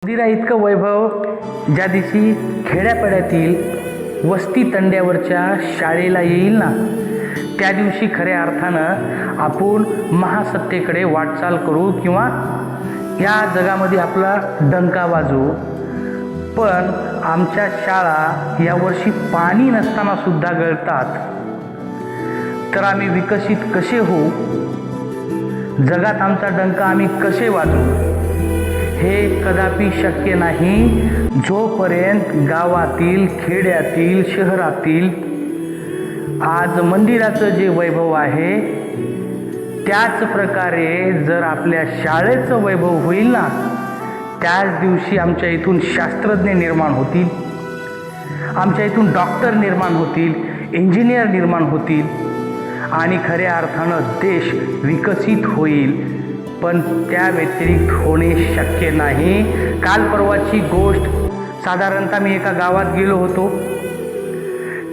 मंदिरा इतकं वैभव ज्या दिवशी खेड्यापाड्यातील वस्ती तंड्यावरच्या शाळेला येईल ना, त्या दिवशी खऱ्या अर्थानं आपण महासत्तेकडे वाटचाल करू किंवा या जगामध्ये आपला डंका वाजवू. पण आमच्या शाळा यावर्षी पाणी नसताना सुद्धा गळतात, तर आम्ही विकसित कसे होऊ? जगात आमचा डंका आम्ही कसे वाजवू? हे कदापि शक्य नाही जोपर्यंत गावातील, खेड्यातील, शहरातील आज मंदिराचं जे वैभव आहे त्याच प्रकारे जर आपल्या शाळेचं वैभव होईल ना, त्याच दिवशी आमच्या इथून शास्त्रज्ञ निर्माण होतील, आमच्या इथून डॉक्टर निर्माण होतील, इंजिनियर निर्माण होतील आणि खऱ्या अर्थानं देश विकसित होईल. पण त्या व्यतिरिक्त होणे शक्य नाही. काल परवाची गोष्ट, साधारणतः मी एका गावात गेलो होतो.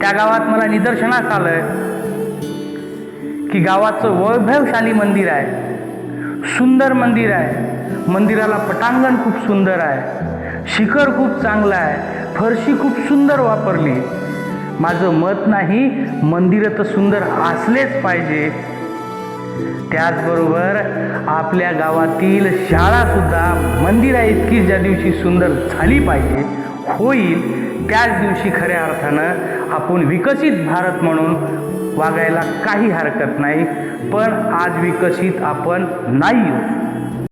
त्या गावात मला निदर्शनास आलं की गावाचं वैभवशाली मंदिर आहे, सुंदर मंदिर आहे. मंदिराला पटांगण खूप सुंदर आहे, शिखर खूप चांगलं आहे, फरशी खूप सुंदर वापरली. माझं मत नाही, मंदिरं तर सुंदर असलेच पाहिजे. त्याचबरोबर आपल्या गावातील शाळासुद्धा मंदिरा इतकी ज्या दिवशी सुंदर झाली पाहिजे, होईल, त्याच दिवशी खऱ्या अर्थानं आपण विकसित भारत म्हणून वागायला काही हरकत नाही. पण आज विकसित आपण नाही.